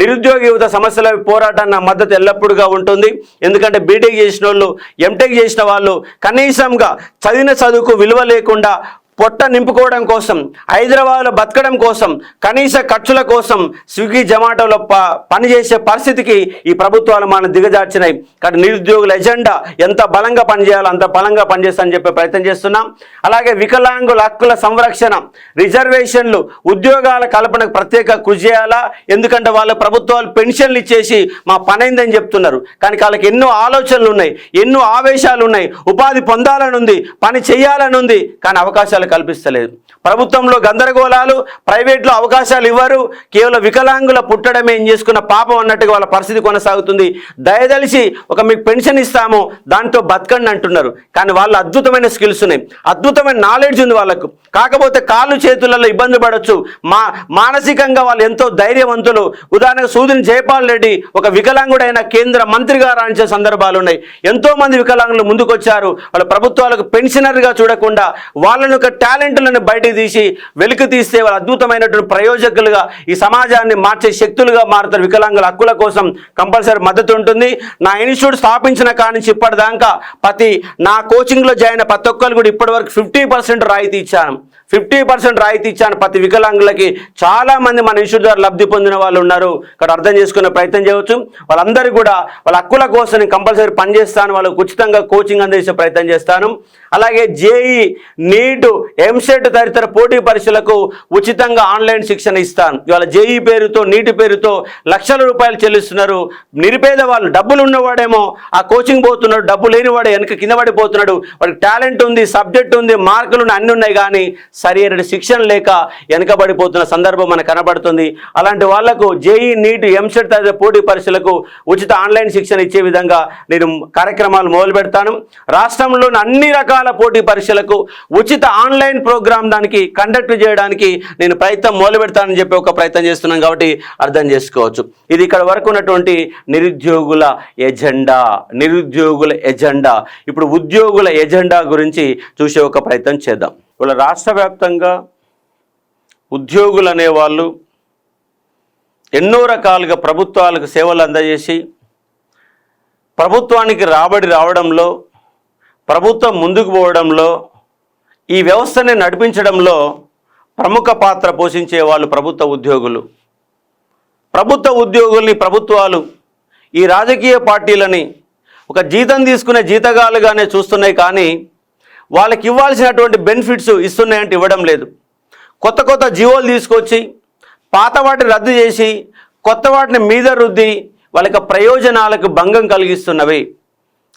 నిరుద్యోగ యువత సమస్యల పోరాటాన్ని మద్దతు ఎల్లప్పుడూగా ఉంటుంది. ఎందుకంటే బీటెక్ చేసిన వాళ్ళు, ఎంటెక్ చేసిన వాళ్ళు కనీసంగా చదివిన చదువుకు విలువ లేకుండా పొట్ట నింపుకోవడం కోసం, హైదరాబాద్లో బతకడం కోసం, కనీస ఖర్చుల కోసం స్విగ్గీ, జొమాటోలో పనిచేసే పరిస్థితికి ఈ ప్రభుత్వాలు మనం దిగజార్చినాయి. కానీ నిరుద్యోగుల ఎజెండా ఎంత బలంగా పనిచేయాలో అంత బలంగా పనిచేస్తామని చెప్పే ప్రయత్నం చేస్తున్నాం. అలాగే వికలాంగుల హక్కుల సంరక్షణ, రిజర్వేషన్లు, ఉద్యోగాల కల్పనకు ప్రత్యేక కృషి చేయాలా. ఎందుకంటే వాళ్ళ ప్రభుత్వాలు పెన్షన్లు ఇచ్చేసి మా పని అయిందని చెప్తున్నారు. కానీ వాళ్ళకి ఎన్నో ఆలోచనలు ఉన్నాయి, ఎన్నో ఆవేశాలు ఉన్నాయి, ఉపాధి పొందాలని ఉంది, పని చేయాలని ఉంది, కానీ అవకాశాలు కల్పిస్తలేదు. ప్రభుత్వంలో గందరగోళాలు, ప్రైవేట్లో అవకాశాలు ఇవ్వరు. కేవలం వికలాంగుల పుట్టడమే ఏం చేసుకున్న పాపం అన్నట్టుగా వాళ్ళ పరిస్థితి కొనసాగుతుంది. దయదలిసి ఒక మీకు పెన్షన్ ఇస్తాము, దాంతో బతకండి అంటున్నారు. కానీ వాళ్ళు అద్భుతమైన స్కిల్స్ ఉన్నాయి, అద్భుతమైన నాలెడ్జ్ ఉంది వాళ్ళకు. కాకపోతే కాళ్ళు చేతులలో ఇబ్బంది పడవచ్చు. మానసికంగా వాళ్ళు ఎంతో ధైర్యవంతులు. ఉదాహరణకు సూదిని జయపాల్ రెడ్డి ఒక వికలాంగుడైన కేంద్ర మంత్రిగా రాణించే సందర్భాలు ఉన్నాయి. ఎంతో మంది వికలాంగులు ముందుకొచ్చారు. వాళ్ళ ప్రభుత్వాలకు పెన్షనర్గా చూడకుండా వాళ్ళను ఒక టాలెంట్లను బయటకు తీసి వెలికి తీస్తే వాళ్ళు అద్భుతమైనటువంటి ప్రయోజకులుగా ఈ సమాజాన్ని మార్చే శక్తులుగా మారుతారు. వికలాంగుల హక్కుల కోసం కంపల్సరీ మద్దతు ఉంటుంది. నా ఇన్స్టిట్యూట్ స్థాపించిన కాడి నుంచి ఇప్పటిదాకా నా కోచింగ్లో జాయిన్ అయిన ప్రతి ఒక్కరు కూడా ఇప్పటివరకు 50% రాయితీ ఇచ్చాను. 50% రాయితీ ఇచ్చాను ప్రతి వికలాంగులకి. చాలామంది మన ఇన్స్టిట్యూట్ ద్వారా లబ్ధి పొందిన వాళ్ళు ఉన్నారు. ఇక్కడ అర్థం చేసుకునే ప్రయత్నం చేయవచ్చు. వాళ్ళందరూ కూడా వాళ్ళ హక్కుల కోసం నేను కంపల్సరీ పనిచేస్తాను. వాళ్ళకు ఉచితంగా కోచింగ్ అందించే ప్రయత్నం చేస్తాను. అలాగే జేఈ, నీట్, ఎంసెట్ తదితర పోటీ పరీక్షలకు ఉచితంగా ఆన్లైన్ శిక్షణ ఇస్తాను. ఇవాళ జేఈ పేరుతో, నీట్ పేరుతో లక్షల రూపాయలు చెల్లిస్తున్నారు. నిరుపేద వాళ్ళు, డబ్బులు ఉన్నవాడేమో ఆ కోచింగ్ పోతున్నాడు, డబ్బు లేనివాడు వెనక కింద పడిపోతున్నాడు. వాడికి టాలెంట్ ఉంది, సబ్జెక్ట్ ఉంది, మార్కులు అన్నీ ఉన్నాయి, కానీ సరైన శిక్షణ లేక వెనకబడిపోతున్న సందర్భం మనకు కనబడుతుంది. అలాంటి వాళ్లకు జేఈ, నీట్, ఎంసెట్ తదితర పోటీ పరీక్షలకు ఉచిత ఆన్లైన్ శిక్షణ ఇచ్చే విధంగా నేను కార్యక్రమాలు మొదలు పెడతాను. రాష్ట్రంలోని అన్ని రకాల పోటీ పరీక్షలకు ఉచిత ఆన్లైన్ ప్రోగ్రామ్ దానికి కండక్ట్ చేయడానికి నేను ప్రయత్నం మొదలు పెడతానని చెప్పి ఒక ప్రయత్నం చేస్తున్నాం. కాబట్టి అర్థం చేసుకోవచ్చు. ఇది ఇక్కడ వరకు ఉన్నటువంటి నిరుద్యోగుల ఎజెండా. ఇప్పుడు ఉద్యోగుల ఎజెండా గురించి చూసే ఒక ప్రయత్నం చేద్దాం. ఇవాళ రాష్ట్ర వ్యాప్తంగా ఉద్యోగులు అనేవాళ్ళు ఎన్నో రకాలుగా ప్రభుత్వాలకు సేవలు అందజేసి ప్రభుత్వానికి రాబడి రావడంలో, ప్రభుత్వం ముందుకు పోవడంలో, ఈ వ్యవస్థని నడిపించడంలో ప్రముఖ పాత్ర పోషించే వాళ్ళు ప్రభుత్వ ఉద్యోగులు. ప్రభుత్వ ఉద్యోగుల్ని ప్రభుత్వాలు ఈ రాజకీయ పార్టీలని ఒక జీతం తీసుకునే జీతగాలుగానే చూస్తున్నాయి, కానీ వాళ్ళకి ఇవ్వాల్సినటువంటి బెనిఫిట్స్ ఇస్తున్నాయంటే ఇవ్వడం లేదు. కొత్త కొత్త జీవోలు తీసుకొచ్చి పాత వాటిని రద్దు చేసి కొత్త వాటిని మీద రుద్ది వాళ్ళకి ప్రయోజనాలకు భంగం కలిగిస్తున్నవి.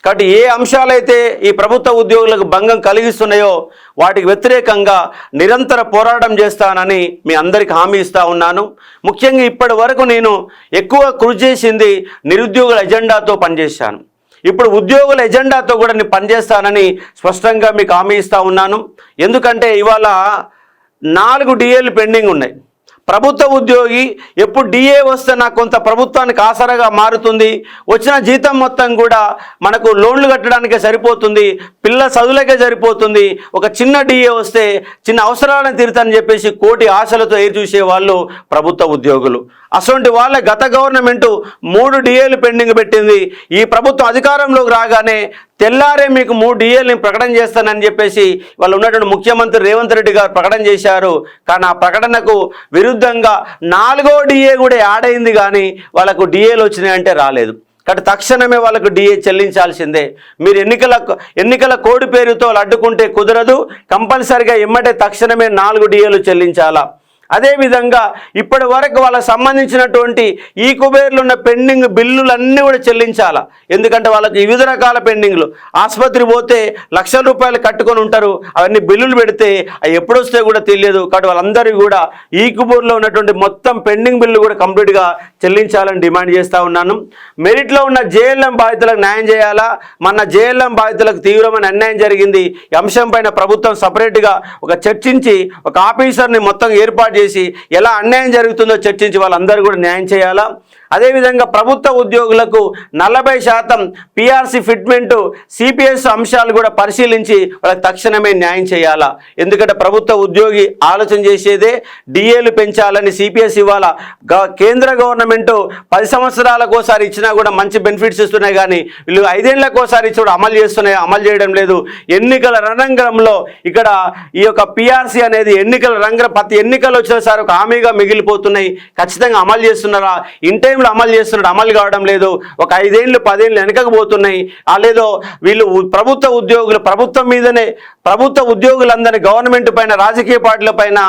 కాబట్టి ఏ అంశాలైతే ఈ ప్రభుత్వ ఉద్యోగులకు భంగం కలిగిస్తున్నాయో వాటికి వ్యతిరేకంగా నిరంతర పోరాటం చేస్తానని మీ అందరికీ హామీ ఇస్తా ఉన్నాను. ముఖ్యంగా ఇప్పటి వరకు నేను ఎక్కువ కృషి చేసింది నిరుద్యోగుల ఎజెండాతో పనిచేశాను. ఇప్పుడు ఉద్యోగుల ఎజెండాతో కూడా నేను పనిచేస్తానని స్పష్టంగా మీకు హామీ ఇస్తా ఉన్నాను. ఎందుకంటే ఇవాళ 4 డిఏలు పెండింగ్ ఉన్నాయి. ప్రభుత్వ ఉద్యోగి ఎప్పుడు డిఏ వస్తే నాకు కొంత ప్రభుత్వానికి ఆసరాగా మారుతుంది, వచ్చిన జీతం మొత్తం కూడా మనకు లోన్లు కట్టడానికే సరిపోతుంది, పిల్ల చదువులకే సరిపోతుంది, ఒక చిన్న డిఏ వస్తే చిన్న అవసరాలను తీరుతానని చెప్పేసి కోటి ఆశలతో ఎదురు చూసే వాళ్ళు ప్రభుత్వ ఉద్యోగులు. అటువంటి వాళ్ళ గత గవర్నమెంటు 3 డిఏలు పెండింగ్ పెట్టింది. ఈ ప్రభుత్వం అధికారంలోకి రాగానే తెల్లారే మీకు 3 డిఏలు ప్రకటన చేస్తానని చెప్పేసి వాళ్ళు ఉన్నటువంటి ముఖ్యమంత్రి రేవంత్ రెడ్డి గారు ప్రకటన చేశారు. కానీ ఆ ప్రకటనకు విరుద్ధంగా 4వ డిఏ కూడా యాడ్ అయింది, కానీ వాళ్ళకు డిఏలు వచ్చినాయంటే రాలేదు. కాబట్టి తక్షణమే వాళ్ళకు డిఏ చెల్లించాల్సిందే. మీరు ఎన్నికల కోడ్ పేరుతో అడ్డుకుంటే కుదరదు, కంపల్సరిగా ఎమ్మటే తక్షణమే 4 డిఏలు చెల్లించాలా. అదేవిధంగా ఇప్పటి వరకు వాళ్ళకి సంబంధించినటువంటి ఈ కుబేర్లు ఉన్న పెండింగ్ బిల్లులన్నీ కూడా చెల్లించాలా. ఎందుకంటే వాళ్ళకి వివిధ రకాల పెండింగ్లు, ఆసుపత్రి పోతే లక్షల రూపాయలు కట్టుకొని ఉంటారు, అవన్నీ బిల్లులు పెడితే అవి ఎప్పుడు వస్తే కూడా తెలియదు. కాబట్టి వాళ్ళందరికీ కూడా ఈ కుబేర్లో ఉన్నటువంటి మొత్తం పెండింగ్ బిల్లు కూడా కంప్లీట్గా చెల్లించాలని డిమాండ్ చేస్తూ ఉన్నాను. మెరిట్లో ఉన్న జేఎల్ఎం బాధితులకు న్యాయం చేయాలా. మన జేఎల్ఎం బాధితులకు తీవ్రమైన అన్యాయం జరిగింది. ఈ అంశం పైన ప్రభుత్వం సపరేట్గా చర్చించి ఒక ఆఫీసర్ని మొత్తం ఏర్పాటు చేసి ఎలా అన్యాయం జరుగుతుందో చర్చించి వాళ్ళందరూ కూడా న్యాయం చేయాలా. అదేవిధంగా ప్రభుత్వ ఉద్యోగులకు 40% పిఆర్సీ ఫిట్మెంట్ సిపిఎస్ అంశాలు కూడా పరిశీలించి వాళ్ళకి తక్షణమే న్యాయం చేయాలా. ఎందుకంటే ప్రభుత్వ ఉద్యోగి ఆలోచన చేసేదే డిఏలు పెంచాలని, సిపిఎస్ ఇవ్వాలా. కేంద్ర గవర్నమెంట్ 10 సంవత్సరాలకు ఒకసారి ఇచ్చినా కూడా మంచి బెనిఫిట్స్ ఇస్తున్నాయి, కానీ వీళ్ళు 5 ఏళ్లకు ఒకసారి ఇచ్చి కూడా అమలు చేయడం లేదు. ఎన్నికల రణరంగంలో ఇక్కడ ఈ యొక్క పిఆర్సీ అనేది ప్రతి ఎన్నికలు వచ్చిన సార్ ఒక హామీగా మిగిలిపోతున్నాయి. ఖచ్చితంగా అమలు చేస్తున్నారా? టైంలో అమలు చేస్తున్నాడు, అమలు కావడం లేదు. ఒక 5 ఏళ్ళు 10 ఏళ్ళు వెనకకు పోతున్నాయి. లేదో వీళ్ళు ప్రభుత్వ ఉద్యోగులు ప్రభుత్వ ఉద్యోగులందరినీ గవర్నమెంట్ పైన, రాజకీయ పార్టీల పైన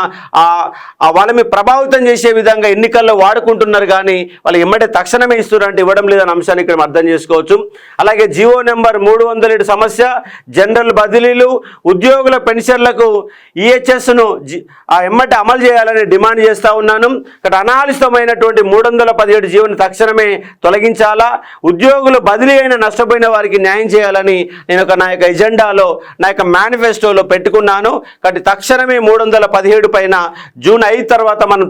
వాళ్ళని ప్రభావితం చేసే విధంగా ఎన్నికల్లో వాడుకుంటున్నారు, కానీ వాళ్ళు ఎమ్మటే తక్షణమే ఇస్తున్నారంటే ఇవ్వడం లేదన్న అంశాన్ని ఇక్కడ అర్థం చేసుకోవచ్చు. అలాగే జీవో నెంబర్ 307 సమస్య, జనరల్ బదిలీలు, ఉద్యోగుల పెన్షన్లకు ఈహెచ్ఎస్ను ఎమ్మటే అమలు చేయాలని డిమాండ్ చేస్తూ ఉన్నాను. ఇక్కడ అనాలిస్తమైనటువంటి 317 జీవోని తక్షణమే తొలగించాలా. ఉద్యోగులు బదిలీ అయిన నష్టపోయిన వారికి న్యాయం చేయాలని నేను నా యొక్క ఎజెండాలో, నా యొక్క మేనిఫెస్టోలో పెట్టుకున్నాను. కాబట్టి తక్షణమే 317 పైన జూన్ 5 తర్వాత మనం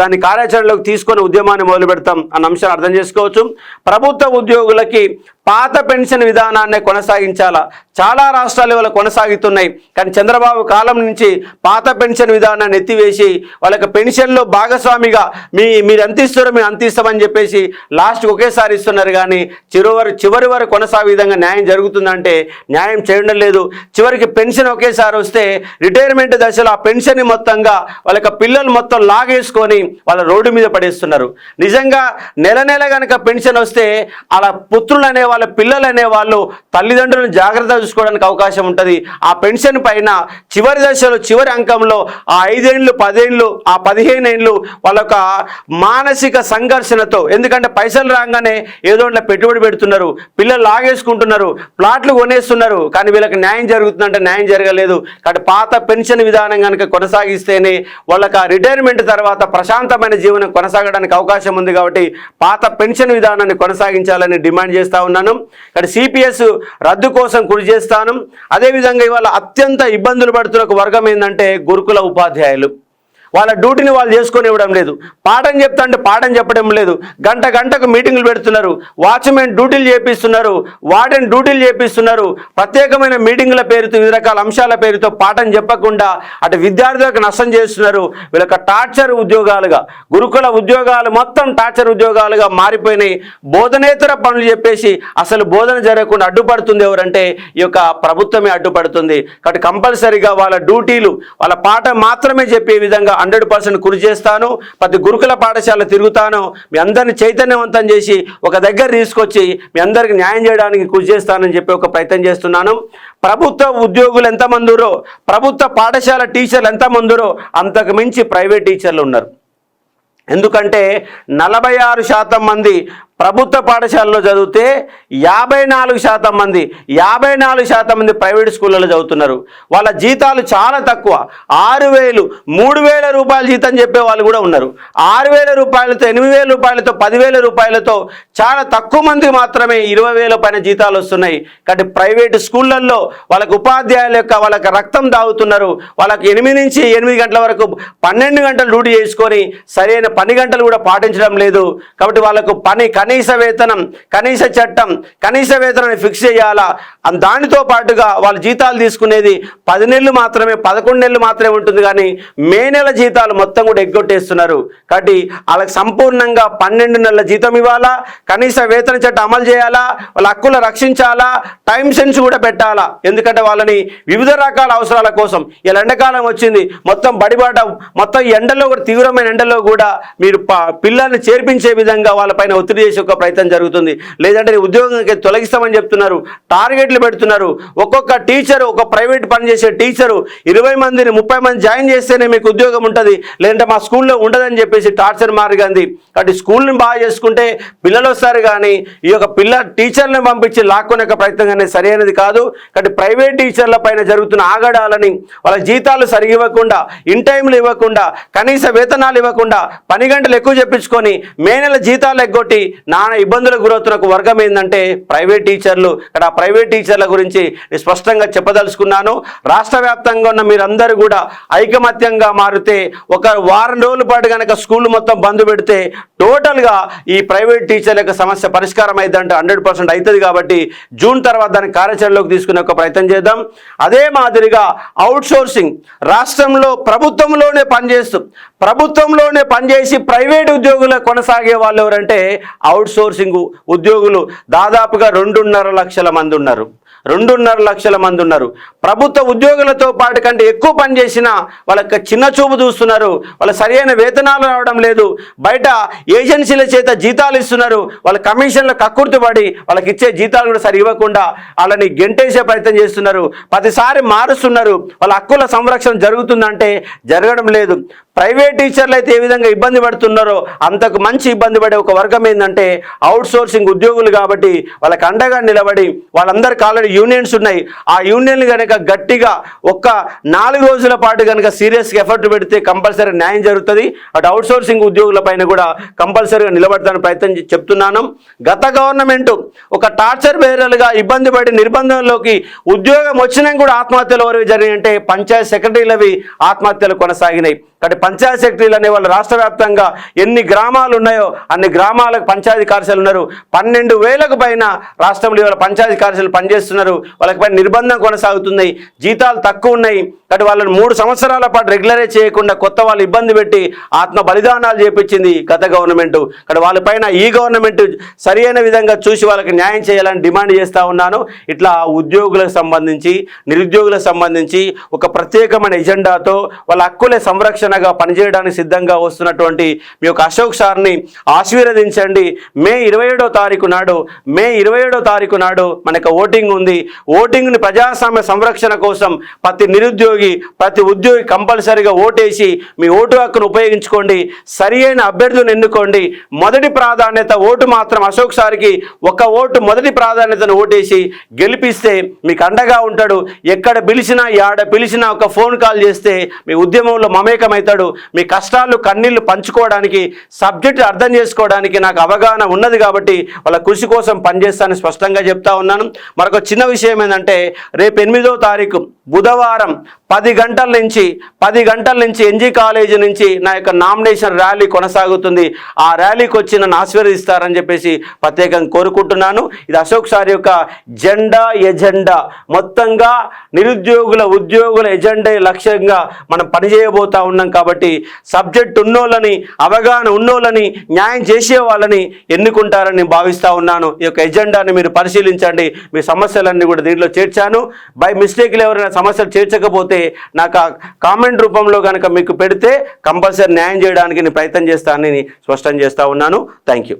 దాన్ని కార్యాచరణలోకి తీసుకొని ఉద్యమాన్ని మొదలు పెడతాం అన్న అంశాన్ని అర్థం చేసుకోవచ్చు. ప్రభుత్వ ఉద్యోగులకి పాత పెన్షన్ విధానాన్ని కొనసాగించాలా. చాలా రాష్ట్రాలు ఇవాళ కొనసాగుతున్నాయి, కానీ చంద్రబాబు కాలం నుంచి పాత పెన్షన్ విధానాన్ని ఎత్తివేసి వాళ్ళకి పెన్షన్లో భాగస్వామిగా మీరు ఎంత ఇస్తారో మేము అంత ఇస్తామని చెప్పేసి లాస్ట్కి ఒకేసారి ఇస్తున్నారు, కానీ చివరి వరకు కొనసాగే విధంగా న్యాయం జరుగుతుందంటే న్యాయం చేయడం లేదు. చివరికి పెన్షన్ ఒకేసారి వస్తే రిటైర్మెంట్ దశలో ఆ పెన్షన్ మొత్తంగా వాళ్ళ పిల్లలు మొత్తం లాగేసుకొని వాళ్ళ రోడ్డు మీద పడేస్తున్నారు. నిజంగా నెల కనుక పెన్షన్ వస్తే అలా పుత్రులు అనే వాళ్ళ పిల్లలు అనేవాళ్ళు తల్లిదండ్రులను జాగ్రత్తగా చూసుకోవడానికి అవకాశం ఉంటుంది. ఆ పెన్షన్ పైన చివరి దశలో, చివరి అంకంలో ఆ 5 ఏళ్ళు 10 ఏళ్ళు ఆ 15 ఏళ్ళు వాళ్ళొక మానసిక సంఘర్షణతో, ఎందుకంటే పైసలు రాగానే ఏదో పెట్టుబడి పెడుతున్నారు, పిల్లలు లాగేసుకుంటున్నారు, ప్లాట్లు కొనేస్తున్నారు, కానీ వీళ్ళకి న్యాయం జరుగుతుందంటే న్యాయం జరగలేదు. కాబట్టి పాత పెన్షన్ విధానం కనుక కొనసాగిస్తేనే వాళ్ళకి రిటైర్మెంట్ తర్వాత ప్రశాంతమైన జీవనం కొనసాగడానికి అవకాశం ఉంది. కాబట్టి పాత పెన్షన్ విధానాన్ని కొనసాగించాలని డిమాండ్ చేస్తూ ఉన్నాను. ఇక్కడ సిపిఎస్ రద్దు కోసం కృషి చేస్తాను. అదేవిధంగా ఇవాళ అత్యంత ఇబ్బందులు పడుతున్న ఒక వర్గం ఏంటంటే గురుకుల ఉపాధ్యాయులు. వాళ్ళ డ్యూటీని వాళ్ళు చేసుకొని ఇవ్వడం లేదు. పాఠం చెప్తా అంటే పాఠం చెప్పడం లేదు. గంటకు మీటింగులు పెడుతున్నారు, వాచ్మెన్ డ్యూటీలు చేపిస్తున్నారు, వార్డెన్ డ్యూటీలు చేపిస్తున్నారు. ప్రత్యేకమైన మీటింగుల పేరుతో, వివిధ రకాల అంశాల పేరుతో పాఠం చెప్పకుండా అటు విద్యార్థులకు నష్టం చేస్తున్నారు. వీళ్ళకి టార్చర్ ఉద్యోగాలుగా, గురుకుల ఉద్యోగాలు మొత్తం టార్చర్ ఉద్యోగాలుగా మారిపోయినాయి. బోధనేతర పనులు చెప్పేసి అసలు బోధన జరగకుండా అడ్డుపడుతుంది ఎవరంటే ఈ యొక్క ప్రభుత్వమే అడ్డుపడుతుంది. కాబట్టి కంపల్సరీగా వాళ్ళ డ్యూటీలు, వాళ్ళ పాఠం మాత్రమే చెప్పే విధంగా 100% కృషి చేస్తాను. ప్రతి గురుకుల పాఠశాల తిరుగుతాను, మీ అందరిని చైతన్యవంతం చేసి ఒక దగ్గర తీసుకొచ్చి మీ అందరికి న్యాయం చేయడానికి కృషి చేస్తానని చెప్పి ఒక ప్రయత్నం చేస్తున్నాను. ప్రభుత్వ ఉద్యోగులు ఎంతమందిరో, ప్రభుత్వ పాఠశాల టీచర్లు ఎంతమందిరో అంతకు మించి ప్రైవేట్ టీచర్లు ఉన్నారు. ఎందుకంటే 46% మంది ప్రభుత్వ పాఠశాలలో చదివితే 54% మంది 54% మంది ప్రైవేట్ స్కూళ్ళలో చదువుతున్నారు. వాళ్ళ జీతాలు చాలా తక్కువ. 6,000 3,000 రూపాయల జీతం చెప్పే వాళ్ళు కూడా ఉన్నారు. 6,000 రూపాయలతో 8,000 రూపాయలతో 10,000 రూపాయలతో చాలా తక్కువ మంది మాత్రమే 20,000 పైన జీతాలు వస్తున్నాయి. కాబట్టి ప్రైవేట్ స్కూళ్ళల్లో వాళ్ళకు ఉపాధ్యాయుల యొక్క వాళ్ళకి రక్తం దాగుతున్నారు. వాళ్ళకి 8 నుంచి 8 గంటల వరకు 12 గంటలు డ్యూటీ చేసుకొని సరైన పని గంటలు కూడా పాటించడం లేదు. కాబట్టి వాళ్ళకు కనీస వేతనం, కనీస చట్టం, కనీస వేతనాన్ని ఫిక్స్ చేయాలా. దానితో పాటుగా వాళ్ళు జీతాలు తీసుకునేది 10 నెలలు మాత్రమే, 11 నెలలు మాత్రమే ఉంటుంది. కానీ మే నెల జీతాలు మొత్తం కూడా ఎగ్గొట్టేస్తున్నారు. కాబట్టి వాళ్ళకి సంపూర్ణంగా 12 నెలల జీతం ఇవ్వాలా, కనీస వేతన చట్టం అమలు చేయాలా, వాళ్ళ హక్కులు రక్షించాలా, టైం సెన్స్ కూడా పెట్టాలా. ఎందుకంటే వాళ్ళని వివిధ రకాల అవసరాల కోసం ఇలా ఎండాకాలం వచ్చింది, మొత్తం బడిబాట, మొత్తం ఎండలో కూడా తీవ్రమైన ఎండలో కూడా మీరు పిల్లల్ని చేర్పించే విధంగా వాళ్ళపైన ఒత్తిడి చేసే ఒక ప్రయత్నం జరుగుతుంది. లేదంటే ఉద్యోగంకి తొలగిస్తామని చెప్తున్నారు, టార్గెట్లు పెడుతున్నారు. ఒక్కొక్క టీచరు, ఒక ప్రైవేట్ పనిచేసే టీచరు 20 మందిని 30 మంది జాయిన్ చేస్తేనే మీకు ఉద్యోగం ఉంటుంది, లేదంటే మా స్కూల్లో ఉండదని చెప్పేసి టార్చర్ మార్గంది. కాబట్టి స్కూల్ని బాగా చేసుకుంటే పిల్లలు వస్తారు, కానీ ఈ యొక్క టీచర్లను పంపించి లాక్కునే ప్రయత్నం అనేది సరైనది కాదు. కాబట్టి ప్రైవేట్ టీచర్ల పైన జరుగుతున్న ఆగడాలని, వాళ్ళ జీతాలు సరిగా ఇవ్వకుండా, ఇన్ టైంలు ఇవ్వకుండా, కనీస వేతనాలు ఇవ్వకుండా, పని గంటలు ఎక్కువ చెప్పించుకొని మే నెల జీతాలు ఎగ్గొట్టి నానా ఇబ్బందులకు గురవుతున్న ఒక వర్గం ఏంటంటే ప్రైవేట్ టీచర్లు. ఇక్కడ ఆ ప్రైవేట్ టీచర్ల గురించి నేను స్పష్టంగా చెప్పదలుచుకున్నాను. రాష్ట్ర వ్యాప్తంగా ఉన్న మీరందరూ కూడా ఐకమత్యంగా మారితే, ఒక వారం రోజుల పాటు కనుక స్కూల్ మొత్తం బంద్ పెడితే టోటల్గా ఈ ప్రైవేట్ టీచర్ల యొక్క సమస్య పరిష్కారం అయిందంటే 100% అవుతుంది. కాబట్టి జూన్ తర్వాత దాన్ని కార్యాచరణలోకి తీసుకునే ఒక ప్రయత్నం చేద్దాం. అదే మాదిరిగా అవుట్ సోర్సింగ్, రాష్ట్రంలో ప్రభుత్వంలోనే పనిచేసి ప్రైవేట్ ఉద్యోగులు కొనసాగే వాళ్ళు ఎవరంటే అవుట్ సోర్సింగ్ ఉద్యోగులు దాదాపుగా 2.5 లక్షల మంది ఉన్నారు. 2.5 లక్షల మంది ఉన్నారు. ప్రభుత్వ ఉద్యోగులతో పాటు కంటే ఎక్కువ పనిచేసినా వాళ్ళకి చిన్న చూపు చూస్తున్నారు. వాళ్ళ సరైన వేతనాలు రావడం లేదు. బయట ఏజెన్సీల చేత జీతాలు ఇస్తున్నారు. వాళ్ళ కమిషన్ల కక్కుర్తిపడి వాళ్ళకి ఇచ్చే జీతాలు కూడా సరి ఇవ్వకుండా వాళ్ళని గెంటేసే ప్రయత్నం చేస్తున్నారు. ప్రతిసారి మారుస్తున్నారు. వాళ్ళ హక్కుల సంరక్షణ జరుగుతుందంటే జరగడం లేదు. ప్రైవేట్ టీచర్లు అయితే ఏ విధంగా ఇబ్బంది పడుతున్నారో అంతకు మంచి ఇబ్బంది పడే ఒక వర్గం ఏంటంటే అవుట్ సోర్సింగ్ ఉద్యోగులు. కాబట్టి వాళ్ళకి అండగా నిలబడి, వాళ్ళందరికీ ఆల్రెడీ యూనియన్స్ ఉన్నాయి, ఆ యూనియన్లు కనుక గట్టిగా ఒక్క 4 రోజుల పాటు కనుక సీరియస్గా ఎఫర్ట్ పెడితే కంపల్సరీ న్యాయం జరుగుతుంది. అటు అవుట్ సోర్సింగ్ ఉద్యోగుల పైన కూడా కంపల్సరీగా నిలబడతానికి ప్రయత్నం చెప్తున్నాను. గత గవర్నమెంట్ ఒక టార్చర్ బేరలుగా ఇబ్బంది పడి నిర్బంధంలోకి ఉద్యోగం వచ్చినా కూడా ఆత్మహత్యలు ఎవరికి జరిగినాయంటే పంచాయత్ సెక్రటరీలవి ఆత్మహత్యలు కొనసాగినాయి. కాబట్టి పంచాయత్ సెక్రటరీలు అనే వాళ్ళు రాష్ట్ర వ్యాప్తంగా ఎన్ని గ్రామాలు ఉన్నాయో అన్ని గ్రామాలకు పంచాయతీ కార్యాలయాలు ఉన్నారు. 12,000కు పైన రాష్ట్రంలో ఇవాళ పంచాయతీ కార్యాలయాలు పనిచేస్తున్నారు. వాళ్ళకి పైన నిర్బంధం కొనసాగుతున్నాయి, జీతాలు తక్కువ ఉన్నాయి. కాబట్టి వాళ్ళని 3 సంవత్సరాల పాటు రెగ్యులరైజ్ చేయకుండా కొత్త వాళ్ళు ఇబ్బంది పెట్టి ఆత్మ బలిదానాలు చేపించింది గత గవర్నమెంట్. కాబట్టి వాళ్ళపైన ఈ గవర్నమెంట్ సరైన విధంగా చూసి వాళ్ళకి న్యాయం చేయాలని డిమాండ్ చేస్తూ ఉన్నాను. ఇట్లా ఉద్యోగులకు సంబంధించి, నిరుద్యోగులకు సంబంధించి ఒక ప్రత్యేకమైన ఎజెండాతో వాళ్ళ హక్కుల సంరక్షణగా పనిచేయడానికి సిద్ధంగా వస్తున్నటువంటి మీ యొక్క అశోక్ సార్ని ఆశీర్వదించండి. మే 27వ తారీఖు నాడు మనకు ఓటింగ్ ఉంది. ఓటింగ్ని ప్రజాస్వామ్య సంరక్షణ కోసం ప్రతి ఉద్యోగి కంపల్సరీగా ఓటేసి మీ ఓటు హక్కును ఉపయోగించుకోండి. సరి అయిన అభ్యర్థులను ఎన్నుకోండి. మొదటి ప్రాధాన్యత ఓటు మాత్రం అశోక్ సార్కి ఒక ఓటు మొదటి ప్రాధాన్యతను ఓటేసి గెలిపిస్తే మీకు అండగా ఉంటాడు. ఎక్కడ పిలిచినా యాడ పిలిచినా ఒక ఫోన్ కాల్ చేస్తే మీ ఉద్యమంలో మమేకమవుతాడు. మీ కష్టాలు కన్నీళ్లు పంచుకోవడానికి, సబ్జెక్టు అర్థం చేసుకోవడానికి నాకు అవగాహన ఉన్నది. కాబట్టి వాళ్ళ కృషి కోసం పనిచేస్తానని స్పష్టంగా చెప్తా ఉన్నాను. మరొక చిన్న విషయం ఏంటంటే రేపు 8వ తారీఖు బుధవారం 10 గంటల నుంచి ఎన్జీ కాలేజీ నుంచి నా యొక్క నామినేషన్ ర్యాలీ కొనసాగుతుంది. ఆ ర్యాలీకి వచ్చి నన్ను ఆశీర్వదిస్తారని చెప్పేసి ప్రత్యేకంగా కోరుకుంటున్నాను. ఇది అశోక్ సార్ యొక్క ఎజెండా మొత్తంగా ఉద్యోగుల ఎజెండా లక్ష్యంగా మనం పనిచేయబోతా ఉన్నాం. ఉన్నాం కాబట్టి సబ్జెక్ట్ ఉన్నోళ్ళని, అవగాహన ఉన్నోళ్ళని, న్యాయం చేసే వాళ్ళని ఎన్నుకుంటారని భావిస్తూ ఉన్నాను. ఈ యొక్క ఎజెండాని మీరు పరిశీలించండి. మీ సమస్యలన్నీ కూడా దీంట్లో చేర్చాను. బై మిస్టేక్లు ఎవరైనా సమస్యలు చేర్చకపోతే నాకు కామెంట్ రూపంలో కనుక మీకు పెడితే కంపల్సరీ న్యాయం చేయడానికి నేను ప్రయత్నం చేస్తానని స్పష్టం చేస్తూ ఉన్నాను. Thank you.